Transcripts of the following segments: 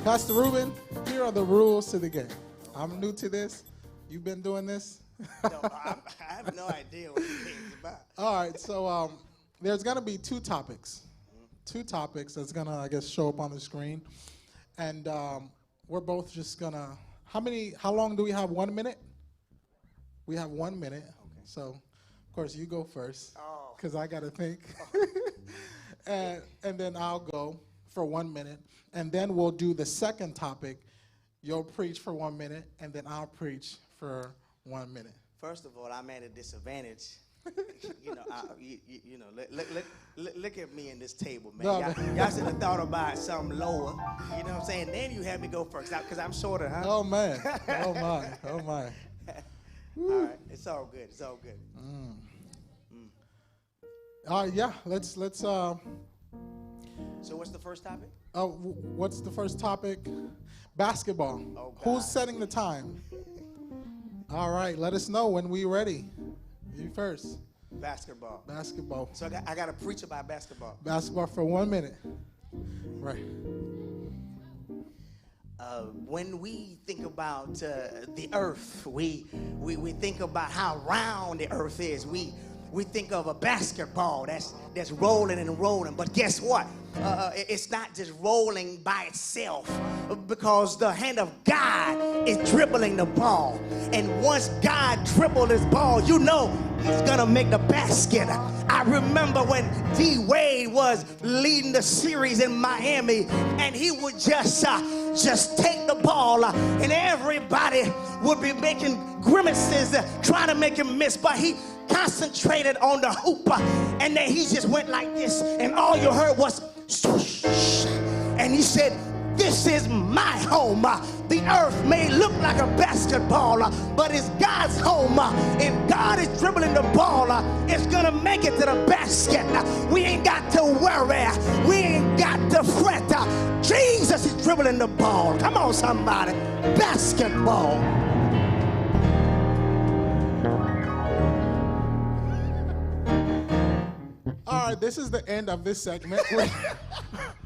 Pastor Ruben, here are the rules to the game. I'm new to this. You've been doing this? No, I have no idea what the game's about. All right, so there's going to be two topics. Two topics that's going to, I guess, show up on the screen. And we're both just going to, how long do we have? 1 minute? We have 1 minute. Okay. So, of course, you go first because I got to think. and then I'll go for 1 minute. And then we'll do the second topic. You'll preach for 1 minute, and then I'll preach for 1 minute. First of all, I'm at a disadvantage. Look at me in this table, man. No, y'all should have thought about something lower. You know what I'm saying? Then you had me go first, because I'm shorter, huh? Oh, man. Oh, my. Oh, my. All right. It's all good. It's all good. Yeah, let's. So what's the first topic? What's the first topic? Basketball. Oh, who's setting the time? All right, let us know when we're ready. You first. Basketball. Basketball. So I got to preach about basketball. Basketball for 1 minute. Right. When we think about the earth, we think about how round the earth is. We think of a basketball that's rolling and rolling. But guess what? It's not just rolling by itself, because the hand of God is dribbling the ball. And once God dribbled his ball, you know he's going to make the basket. I remember when D. Wade was leading the series in Miami, and he would just take the ball, and everybody would be making grimaces trying to make him miss, but he concentrated on the hoop, and then he just went like this, and all you heard was swoosh. And he said, "This is my home. The earth may look like a basketball, but it's God's home. If God is dribbling the ball, it's gonna make it to the basket. We ain't got to worry. We ain't got to fret. Jesus is dribbling the ball." Come on, somebody. Basketball. All right, this is the end of this segment.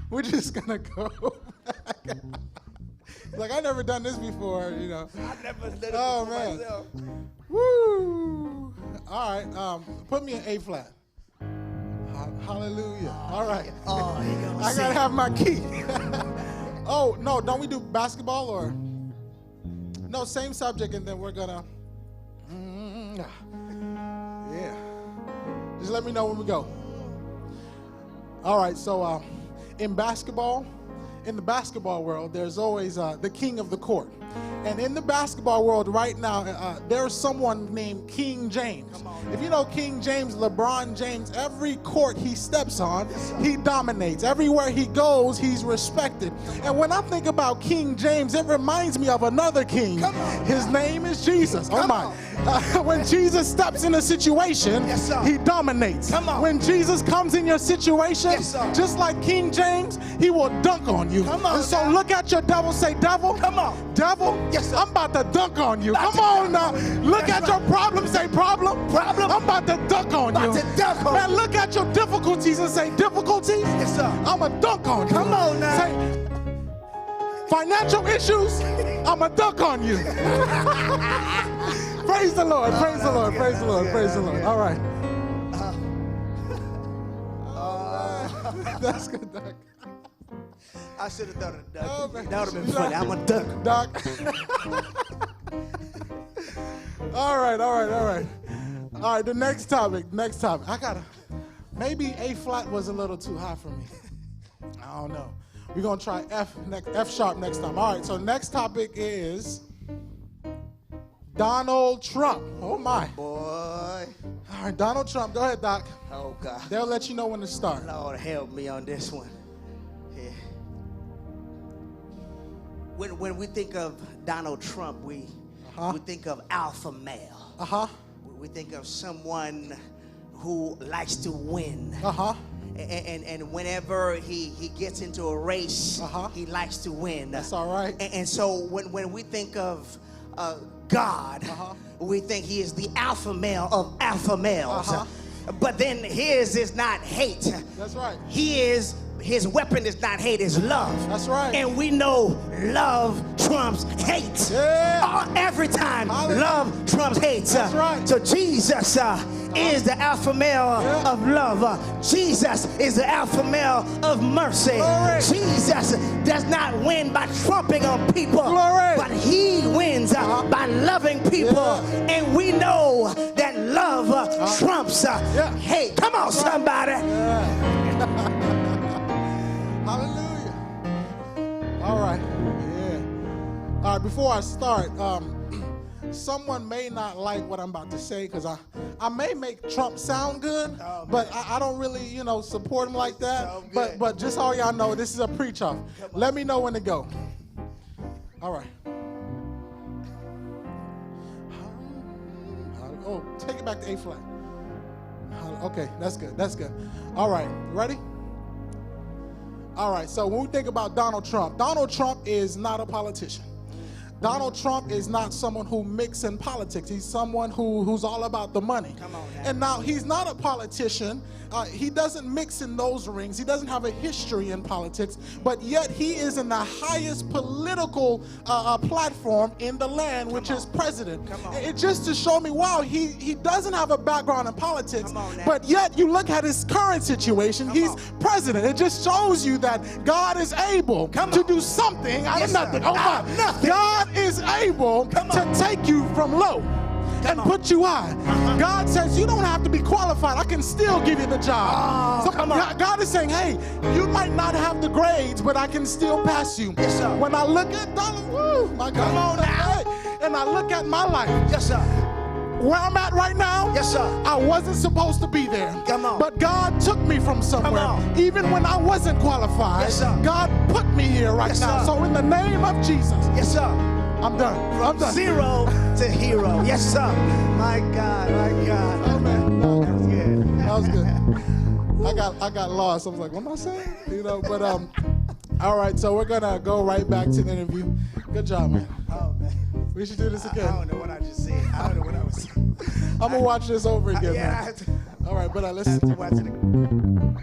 We're just gonna go back. Like, I've never done this before, you know. I've never done it before myself. Woo! All right, put me in A flat. Hallelujah. All right. I gotta have my key. Oh, no, don't we do basketball or? No, same subject, and then we're gonna. Yeah. Just let me know when we go. All right, so in basketball, in the basketball world, there's always the king of the court. And in the basketball world right now, there's someone named King James. If you know King James, LeBron James, every court he steps on, he dominates. Everywhere he goes, he's respected. And when I think about King James, it reminds me of another king. His name is Jesus. Oh my. When Jesus steps in a situation, he dominates. When Jesus comes in your situation, just like King James, he will dunk on you. And so look at your devil, say, "Devil, devil, I'm about to dunk on you." Come on now. Look at your problem, say, "Problem, I'm about to dunk on you." Man, look at your difficulties and say, "Difficulties, I'm going to dunk on you." Come on now. Say, "Financial issues, I'm going to dunk on you." Praise the Lord, praise the Lord, praise the Lord, praise the Lord. All right. That's good, Doc. I should have thought of the duck. Oh, That would have been funny. I'm a duck. Doc. All right. All right, the next topic. I gotta, maybe A flat was a little too high for me. I don't know. We're gonna try F sharp next time. All right, so next topic is Donald Trump. Oh my. Boy. All right, Donald Trump. Go ahead, Doc. Oh God. They'll let you know when to start. Lord help me on this one. Yeah. When we think of Donald Trump, we think of alpha male. We think of someone who likes to win. And whenever he gets into a race, he likes to win. That's all right. And so when we think of God, we think he is the alpha male of alpha males. But then his is not hate. That's right. He is his weapon is not hate, it's love. That's right. And we know love trumps hate. Yeah. Every time, Hallelujah. love trumps hate. That's right. So Jesus is the alpha male of love. Jesus is the alpha male of mercy. Glory. Jesus does not win by trumping on people, Glory. but he wins by loving people. Yeah. And we know that love trumps hate. Come on, somebody. Hallelujah. All right. Yeah. All right, before I start, someone may not like what I'm about to say because I may make Trump sound good, but I don't really, support him like that. But just so y'all know, this is a preach-off. Let me know when to go. All right. Oh, take it back to A flat. Okay, that's good. That's good. All right, ready? All right, so when we think about Donald Trump is not a politician. Donald Trump is not someone who mixes in politics. He's someone who's all about the money. Come on now. And now he's not a politician. He doesn't mix in those rings. He doesn't have a history in politics, but yet he is in the highest political platform in the land, which is president. It's just to show me, wow, he doesn't have a background in politics, but yet you look at his current situation, he's president. It just shows you that God is able to do something out of nothing. Oh my, God is able to take you from low and put you high. God says you don't have to be qualified. I can still give you the job. So God is saying, hey, you might not have the grades, but I can still pass you. Yes, sir. When I look at Donald, woo, my God. Come on now. And I look at my life. Yes, sir. Where I'm at right now, yes, sir. I wasn't supposed to be there. Come on. But God took me from somewhere. Even when I wasn't qualified, yes, sir. God put me here right now. Sir. So in the name of Jesus, yes, sir. I'm done. I'm done. Zero to hero. Yes, sir. My God, my God. Oh, man. That was good. That was good. I got lost. I was like, what am I saying? But all right, so we're gonna go right back to the interview. Good job, man. Oh man. We should do this again. I don't know what I just said. I don't know what I was saying. I'm gonna watch this over again, man. All right, but listen. I have to watch it again.